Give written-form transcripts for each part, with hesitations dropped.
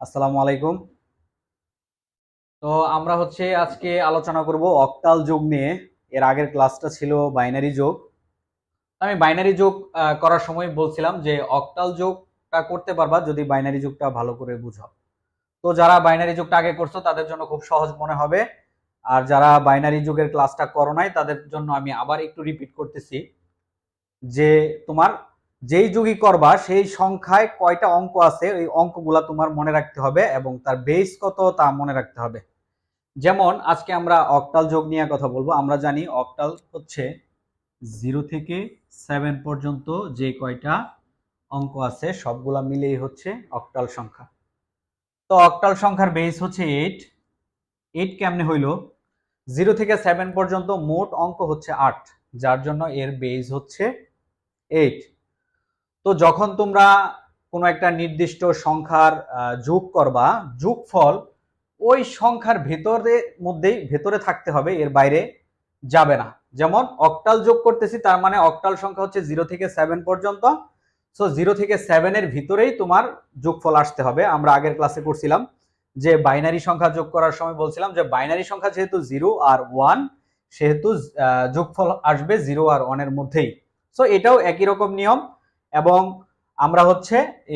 আসসালামু আলাইকুম। তো আমরা আজকে আলোচনা করব অক্টাল যোগ নিয়ে। এর আগের ক্লাসটা ছিল বাইনারি যোগ। আমি বাইনারি যোগ করার সময় বলছিলাম যে অক্টাল যোগটা করতে পারবা যদি বাইনারি যোগটা ভালো করে বুঝো। তো যারা বাইনারি যোগটা আগে করছো তাদের জন্য খুব সহজ মনে হবে, আর যারা বাইনারি যোগের ক্লাসটা করো নাই তাদের জন্য আমি আবার একটু রিপিট করতেছি যে তোমার যেই যোগই করবা সেই সংখ্যায় কয়টা অঙ্ক আছে ওই অঙ্কগুলা তোমার মনে রাখতে হবে এবং তার বেস কত তা মনে রাখতে হবে। যেমন আজকে আমরা অক্টাল যোগ নিয়ে কথা বলবো। আমরা জানি অক্টাল হচ্ছে 0 থেকে 7 পর্যন্ত যে কয়টা অঙ্ক আছে সবগুলা মিলেই হচ্ছে অক্টাল সংখ্যা। তো অক্টাল সংখ্যার বেস হচ্ছে 8। 8 কেমনে হইল? 0 থেকে 7 পর্যন্ত মোট অঙ্ক হচ্ছে 8, যার জন্য এর বেস হচ্ছে 8। তো যখন তোমরা কোনো একটা নির্দিষ্ট সংখ্যার যোগ করবা, যোগফল ওই সংখ্যার ভেতরে থাকতে হবে, এর বাইরে যাবে না। যেমন অক্টাল যোগ করতেছি, তার মানে অক্টাল সংখ্যা হচ্ছে 0 থেকে 7 পর্যন্ত। সো 0 থেকে 7 এর ভিতরেই তোমার যোগফল আসতে হবে। আমরা আগের ক্লাসে করছিলাম যে বাইনারি সংখ্যা যোগ করার সময় বলছিলাম যে বাইনারি সংখ্যা যেহেতু 0 আর 1, সেহেতু যোগফল আসবে 0 আর 1 এর মধ্যেই। সো এটাও একই রকম নিয়ম, এবং আমরা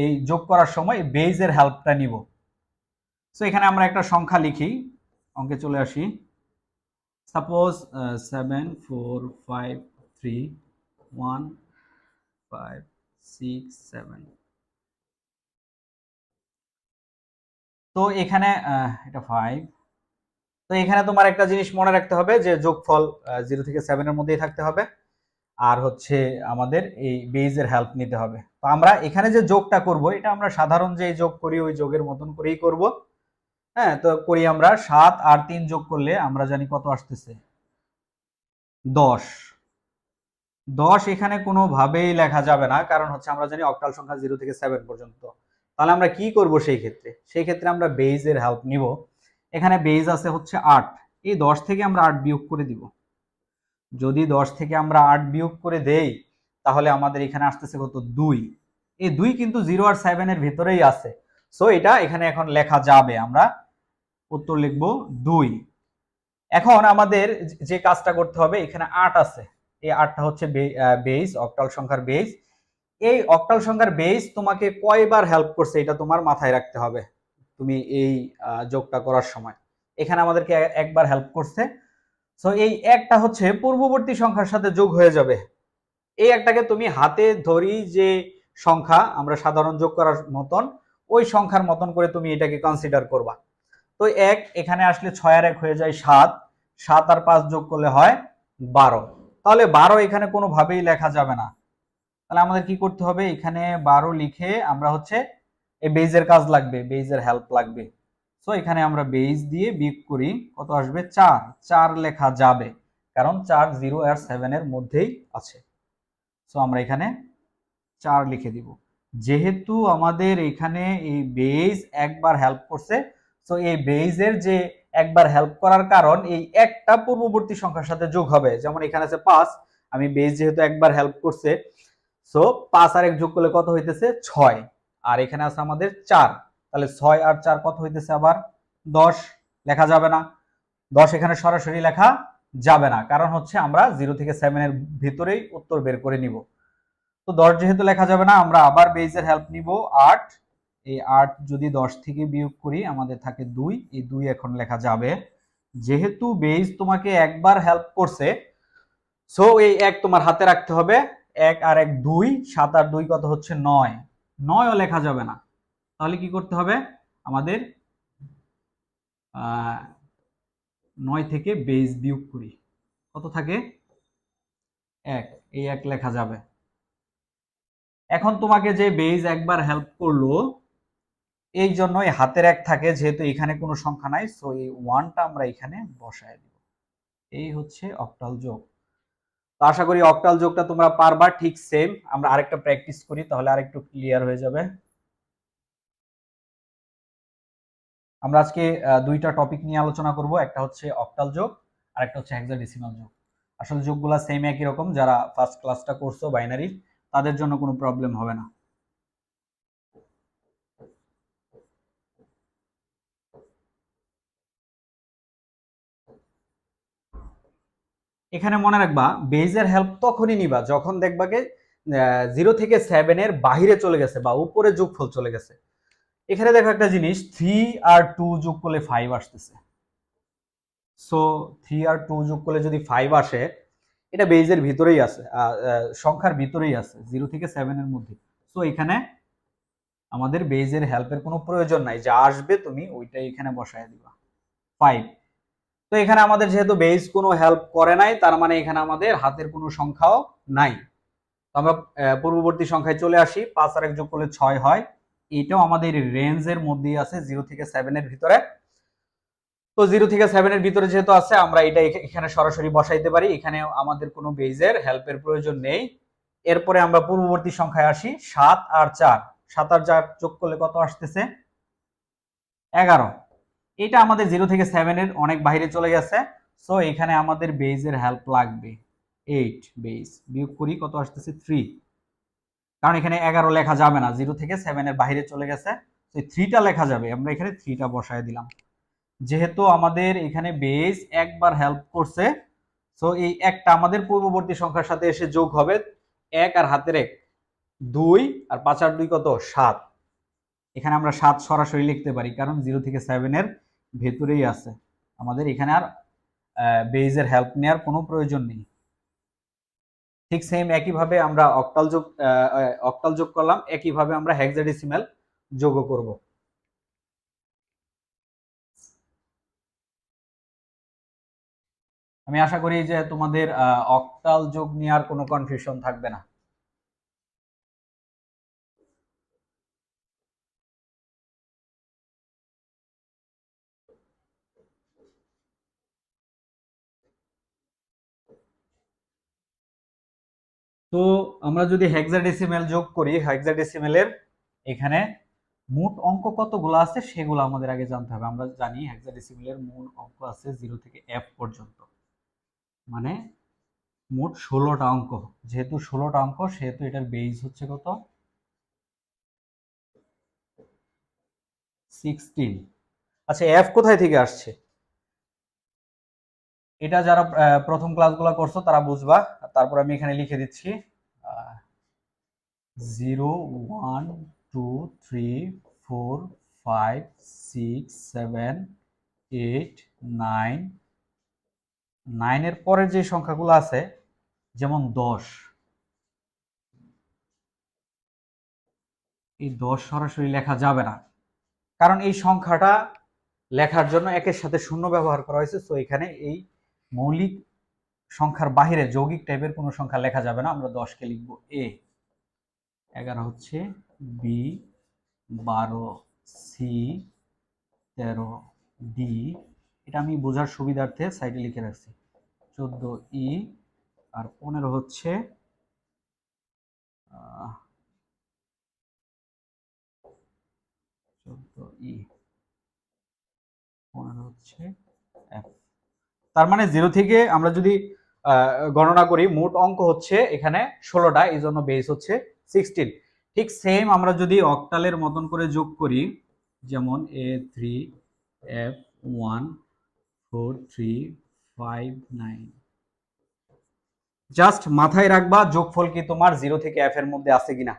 এই যোগ করার সময় বেইজের হেল্পটা নিব। সো এখানে আমরা একটা সংখ্যা লিখি, অঙ্কে চলে আসি। সাপোজ 7 4 5 3 1 5 6 7। তো এখানে এটা 5। তো এখানে তোমার একটা জিনিস মনে রাখতে হবে যে যোগফল 0 থেকে 7 এর মধ্যেই থাকতে হবে, আর আমাদের এই বেইজের হেল্প নিতে হবে। তো আমরা এখানে যে যোগটা করব এটা আমরা সাধারণ যে যোগ করি ওই যোগের মতন করেই করব। হ্যাঁ, তো করি আমরা 7 আর 3 যোগ করলে আমরা জানি কত আসতেছে, 10। 10 এখানে কোনোভাবেই লেখা যাবে না, কারণ আমরা জানি অক্টাল সংখ্যা 0 থেকে 7 পর্যন্ত। তাহলে আমরা কি করব সেই ক্ষেত্রে আমরা বেইজের হেল্প নিব। এখানে বেইজ আছে 8। এই 10 থেকে আমরা 8 বিয়োগ করে দিব। যদি 10 থেকে আমরা 8 বিয়োগ করে দেই তাহলে আমাদের এখানে আসতেছে কত, 2। এই 2 কিন্তু 0 আর 7 এর ভিতরেই আছে। সো এটা এখানে এখন লেখা যাবে। আমরা উত্তর লিখব 2। এখন আমাদের যে কাজটা করতে হবে, এখানে 8 আছে। এই 8টা হচ্ছে বেস, অক্টাল সংখ্যার বেস। এই অক্টাল সংখ্যার বেস তোমাকে কয়বার হেল্প করছে এটা তোমার মাথায় রাখতে হবে। তুমি এই যোগটা করার সময় এখানে আমাদেরকে একবার হেল্প করছে। সো এই একটা পূর্ববর্তী সংখ্যার সাথে যোগ হয়ে যাবে। এই একটাকে তুমি হাতে ধরি যে সংখ্যা আমরা সাধারণ যোগ করার মতন, ওই সংখ্যার মতন করে তুমি এটাকে কনসিডার করবা। তো 1 এখানে আসলে 6 আর 1 হয়ে যায় 7। 7 আর 5 যোগ করলে হয় 12। তাহলে 12 এখানে কোনোভাবেই লেখা যাবে না। তাহলে আমাদের কি করতে হবে, এখানে 12 লিখে আমরা এই বেইজের কাজ লাগবে, বেইজের হেল্প লাগবে। সো এখানে আমরা বেইজ দিয়ে বিয়োগ করি, কত আসবে, 4। 4 লেখা যাবে কারণ 4 0 আর 7 এর মধ্যেই আছে। সো আমরা এখানে 4 লিখে দিব। যেহেতু আমাদের এখানে এই বেইজ একবার হেল্প করছে, সো এই বেইজের যে একবার হেল্প করার কারণ এই একটা পূর্ববর্তী সংখ্যার সাথে যোগ হবে। যেমন এখানে আছে 5, আমি বেইজ যেহেতু একবার হেল্প করছে, সো 5 আর 1 যোগ করলে কত হইতেছে, 6। আর এখানে আছে আমাদের 4। তাহলে 6 আর 4 কত হইতেছে, আবার 10। লেখা যাবে না। 10 এখানে সরাসরি লেখা যাবে না, কারণ আমরা 0 থেকে 7 এর ভিতরেই উত্তর বের করে নিব। তো 10 যেহেতু লেখা যাবে না, আমরা আবার বেইজের হেল্প নিব, 8। এই 8 যদি 10 থেকে বিয়োগ করি আমাদের থাকে 2। এই 2 এখন লেখা যাবে। যেহেতু বেইজ তোমাকে একবার হেল্প করছে, সো এই 1 তোমার হাতে রাখতে হবে। 1 আর 1 2, 7 আর 2 কত হচ্ছে, 9। 9ও লেখা যাবে না। তাহলে কি করতে হবে আমাদের, 9 থেকে বেইজ বিয়োগ করি, কত থাকে, 1। এই 1 লেখা যাবে। এখন তোমাকে যে বেইজ একবার হেল্প করলো, এই জন্যই হাতের 1 থাকে, যেহেতু এখানে কোনো সংখ্যা নাই, সো এই 1টা আমরা এখানে বসায় দিব। এই হচ্ছে অক্টাল যোগ। তো আশা করি অক্টাল যোগটা তোমরা পারবা। ঠিক সেম আমরা আরেকটা প্র্যাকটিস করি, তাহলে আরেকটু ক্লিয়ার হয়ে যাবে। আমরা আজকে দুইটা টপিক নিয়ে আলোচনা করব, একটা হচ্ছে অক্টাল যোগ আর একটা হচ্ছে হেক্সাডেসিমাল যোগ। আসলে যোগগুলা সেম একই রকম, যারা ফার্স্ট ক্লাসটা করছো বাইনারি তাদের জন্য কোনো প্রবলেম হবে না। এখানে মনে রাখবা বেজের হেল্প তখনই নিবা যখন দেখবা যে 0 থেকে 7 এর বাহিরে চলে গেছে বা উপরে যোগফল চলে গেছে। এখানে দেখো একটা জিনিস, 3 আর 2 যোগ করলে 5 আসতেছে। সো 3 আর 2 যোগ করলে যদি 5 আসে, এটা বেজের ভিতরেই আছে, সংখ্যার ভিতরেই আছে, 0 থেকে 7 এর মধ্যে। সো এখানে আমাদের বেজের হেল্পের কোনো প্রয়োজন নাই, যা আসবে তুমি ওইটাই এখানে বসায় দিবা 5। তো এখানে আমাদের যেহেতু বেজ কোনো হেল্প করে নাই, তার মানে এখানে আমাদের হাতের কোনো সংখ্যাও নাই। তো আমরা পূর্ববর্তী সংখ্যায় চলে আসি, 5 আর 1 যোগ করলে 6 হয়। এটাও আমাদের রেঞ্জের মধ্যেই আছে, 0 থেকে 7 এর ভিতরে। তো 0 থেকে 7 এর ভিতরে যেহেতু আছে, আমরা এটা এখানে সরাসরি বসাইতে পারি, এখানে আমাদের কোনো বেজের হেল্পের প্রয়োজন নেই। এরপরে আমরা পূর্ববর্তী সংখ্যায় আসি, 7 আর 4। 7 আর 4 যোগ করলে কত আসতেছে? 11। এটা আমাদের 0 থেকে 7 এর অনেক বাইরে চলে গেছে। সো এখানে আমাদের বেজের হেল্প লাগবে 8। বেজ বিয়োগ করি, কত আসতেছে? 3। কারণ এখানে 11 লেখা যাবে না, 0 থেকে 7 এর বাইরে চলে গেছে। তো 3টা লেখা যাবে, আমরা এখানে 3টা বসায় দিলাম। যেহেতু আমাদের এখানে বেজ একবার হেল্প করছে, সো এই একটা আমাদের পূর্ববর্তী সংখ্যার সাথে এসে যোগ হবে। 1 আর হাতের 1 2, আর 5 আর 2 কত? 7। এখানে আমরা 7 সরাসরি লিখতে পারি, কারণ 0 থেকে 7 এর ভেতরেই আছে। আমাদের এখানে আর বেজের হেল্প নেওয়ার কোনো প্রয়োজন নেই। ঠিক সেম একইভাবে আমরা অক্টাল যোগ করলাম, একইভাবে আমরা হেক্সাডেসিমাল যোগও করব। আমি আশা করি যে তোমাদের অক্টাল যোগ নেওয়ার কোনো কনফিউশন থাকবে না। তো আমরা যদি হেক্সাডেসিমাল যোগ করি, হেক্সাডেসিমালের এখানে মোট অঙ্ক কতগুলো আছে সেগুলো আমাদের আগে জানতে হবে। আমরা জানি হেক্সাডেসিমালের মোট অঙ্ক আছে 0 থেকে f পর্যন্ত, মানে মোট 16টা অঙ্ক। যেহেতু 16টা অঙ্ক, সেহেতু এটার বেজ হচ্ছে কত? 16। আচ্ছা, f কোথায় থেকে আসছে? এটা যারা প্রথম ক্লাসগুলো করছো তারা বুঝবা। তারপর আমি এখানে লিখে দিচ্ছি 0 1 2 3 4 5 6 7 8 9। 9 এর পরের যে সংখ্যাগুলো আছে, যেমন 10, এই 10 সরাসরি লেখা যাবে না, কারণ এই সংখ্যাটা লেখার জন্য একের সাথে শূন্য ব্যবহার করা হয়েছে। সো এখানে এই মৌলিক সংখ্যার বাহিরে যৌগিক টাইপের কোনো সংখ্যা লেখা যাবে না। আমরা 10 কে লিখবো a, 11 হচ্ছে b, 12 c, 13 d। এটা আমি বোঝার সুবিধার্থে সাইডে লিখে রাখছি। 14 ই, আর 15 হচ্ছে 14 ই, 15 হচ্ছে f। তার মানে 0 থেকে আমরা যদি গণনা করি, মোট অঙ্ক হচ্ছে এখানে 16টা, এই জন্য বেস হচ্ছে 16। ঠিক সেম আমরা যদি অক্টালের মতন করে যোগ করি, যেমন a3 f1 4 3 5 9। জাস্ট মাথায় রাখবা যোগফল কি তোমার 0 থেকে f এর মধ্যে আছে কিনা।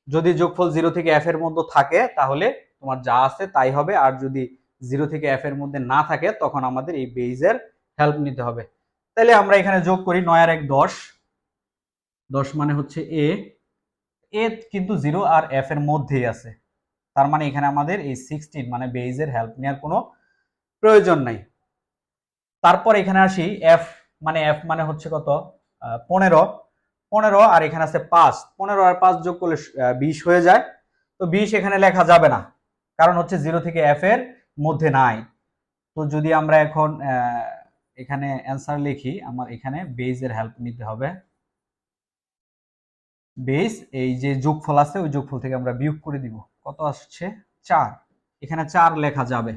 যদি যোগফল 0 থেকে f এর মধ্যে থাকে, তাহলে তোমার যা আছে তাই হবে। আর যদি 0 থেকে f এর মধ্যে না থাকে, তখন আমাদের এই বেজের হেল্প নিতে হবে। তাহলে আমরা এখানে যোগ করি, 9 আর 1 10। 10 মানে হচ্ছে a, কিন্তু 0 আর f এর মধ্যেই আছে। তার মানে এখানে আমাদের এই 16 মানে বেজের হেল্প নেওয়ার কোনো প্রয়োজন নাই। তারপর এখানে আসি, f মানে হচ্ছে কত? 15। 15 আর এখানে আছে 5। 15 আর 5 যোগ করলে 20 হয়ে যায়। তো 20 এখানে লেখা যাবে না, কারণ হচ্ছে 0 থেকে f এর মধ্যে নাই। তো যদি আমরা এখন এখানে অ্যান্সার লিখি, আমার এখানে বেজের হেল্প নিতে হবে। বেজ, এই যে যোগফল আছে, ওই যোগফল থেকে আমরা বিয়োগ করে দিব। কত আসছে? 4। এখানে 4 লেখা যাবে,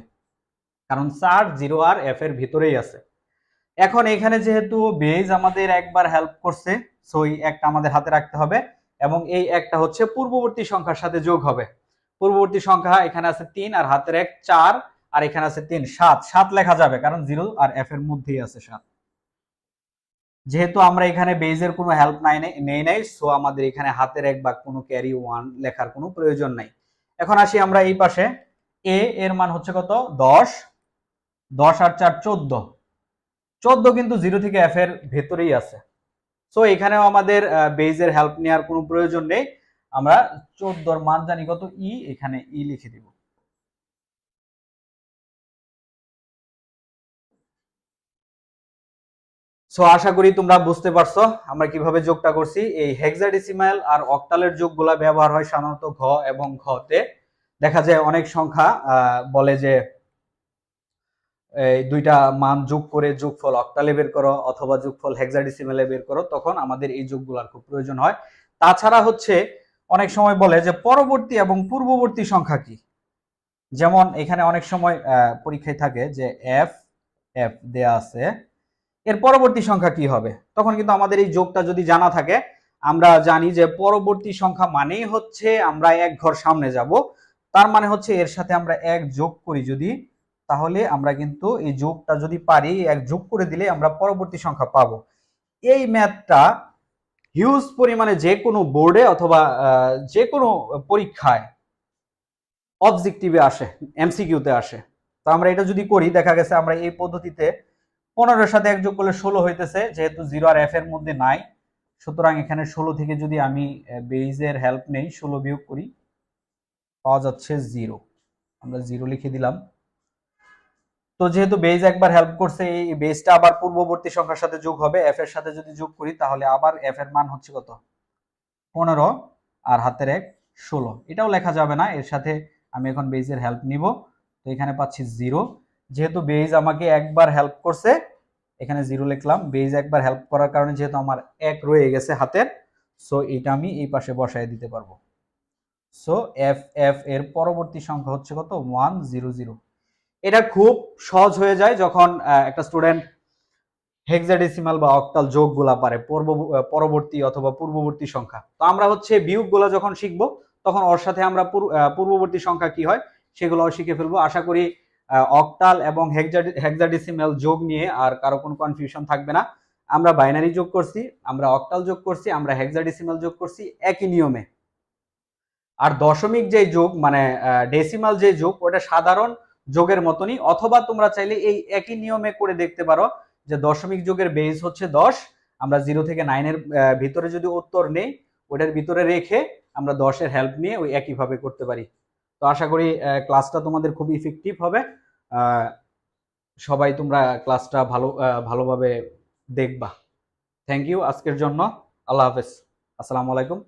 কারণ 4 0 আর f এর ভিতরেই আছে। এখন এখানে যেহেতু বেজ আমাদের একবার হেল্প করছে, সো এই একটা আমাদের হাতে রাখতে হবে, এবং এই একটা হচ্ছে পূর্ববর্তী সংখ্যার সাথে যোগ হবে। পূর্ববর্তী সংখ্যা এখানে আছে 3, আর হাতের 1 4, আর এখানে আছে 3 7। 7 লেখা যাবে, কারণ 0 আর f এর মধ্যেই আছে 7। যেহেতু আমরা এখানে বেজের কোনো হেল্প নেই নাই, সো আমাদের এখানে হাতের এক বা কোনো ক্যারি 1 লেখার কোনো প্রয়োজন নাই। এখন আসি আমরা এই পাশে, এ এর মান হচ্ছে কত 10, 10 আর 4 14, 14 কিন্তু 0 থেকে f এর ভেতরেই আছে। সো এখানেও আমাদের বেজের হেল্প নেওয়ার কোনো প্রয়োজন নেই, আমরা 14 এর মান জানি কত ই, এখানে ই লিখে দিব। সো আশা করি তোমরা বুঝতে পারছো আমরা কিভাবে যোগটা করছি। এই হেক্সাডেসিমাল আর অক্টালের যোগগুলা ব্যবহার হয় সাধারণত ঘ এবং ঘতে। দেখা যায় অনেক সংখ্যা বলে যে এই দুইটা মান যোগ করে যোগফল অক্টালে বের করো অথবা যোগফল হেক্সাডেসিমালে বের করো, তখন আমাদের এই যোগগুলার খুব প্রয়োজন হয়। তাছাড়া হচ্ছে অনেক সময় বলে যে পরবর্তী এবং পূর্ববর্তী সংখ্যা কি, যেমন এখানে অনেক সময় পরীক্ষায় থাকে যে এফ এফ দেয়া আছে, এর পরবর্তী সংখ্যা কি হবে, তখন কিন্তু আমাদের এই যোগটা যদি জানা থাকে, আমরা জানি যে পরবর্তী সংখ্যা মানেই হচ্ছে আমরা এক ঘর সামনে যাব, তার মানে হচ্ছে এর সাথে আমরা এক যোগ করি যদি, তাহলে আমরা কিন্তু এই যোগটা যদি পারি এক যোগ করে দিলে আমরা পরবর্তী সংখ্যা পাবো। এই ম্যাথটা হিউজ পরিমাণে যে কোনো বোর্ডে অথবা যে কোনো পরীক্ষায় অবজেক্টিভে আসে, এমসিকিউতে আসে। তো আমরা এটা যদি করি, দেখা গেছে আমরা এই পদ্ধতিতে 15 সাথে এক যোগ করলে 16 হইতেছে, যেহেতু 0 আর f এর মধ্যে নাই, সুতরাং এখানে 16 থেকে যদি আমি বেইজের হেল্প নেই, 16 বিয়োগ করি, পাওয়া যাচ্ছে 0। আমরা 0 লিখে দিলাম। তো যেহেতু বেইজ একবার হেল্প করছে, এই বেইজটা আবার পূর্ববর্তী সংখ্যার সাথে যোগ হবে, f এর সাথে যদি যোগ করি তাহলে আবার f এর মান হচ্ছে কত 15 আর হাতের এক 16। এটাও লেখা যাবে না, এর সাথে আমি এখন বেইজের হেল্প নিব। তো এখানে পাচ্ছি 0, যেহেতু বেইজ আমাকে একবার হেল্প করছে এখানে 0 লিখলাম। বেইজ একবার হেল্প করার কারণে যেহেতু আমার 1 রয়ে গেছে হাতের, সো এটা আমি এই পাশে বসায় দিতে পারবো। সো এফ এফ এর পরবর্তী সংখ্যা হচ্ছে কত 100। এটা খুব সহজ হয়ে যায় যখন একটা স্টুডেন্ট হেক্সাডেসিমাল বা অক্টাল যোগগুলা পারে, পরবর্তী অথবা পূর্ববর্তী সংখ্যা। তো আমরা হচ্ছে বিয়োগগুলা যখন শিখবো তখন ওর সাথে আমরা পূর্ববর্তী সংখ্যা কি হয় সেগুলো শিখে ফেলবো। আশা করি অক্টাল এবং হেক্সাডেসিমাল যোগ নিয়ে আর কারো কোনো কনফিউশন থাকবে না। আমরা বাইনারি যোগ করছি, আমরা অক্টাল যোগ করছি, আমরা হেক্সাডেসিমাল যোগ করছি একই নিয়মে। আর দশমিক যে যোগ মানে ডেসিমাল যে যোগ, ওটা সাধারণ যোগের মতনই, অথবা তোমরা চাইলে এই একই নিয়মে করে দেখতে পারো যে দশমিক যোগের বেস হচ্ছে 10, আমরা 0 থেকে 9 এর ভিতরে যদি উত্তর নেই ওটার ভিতরে রেখে আমরা 10 এর হেল্প নিয়ে ওই একইভাবে করতে পারি। তো আশা করি ক্লাসটা তোমাদের খুব ইফেক্টিভ হবে। সবাই তোমরা ক্লাসটা ভালোভাবে দেখবা। থ্যাংক ইউ আজকের জন্য। আল্লাহ হাফেজ। আসসালামু আলাইকুম।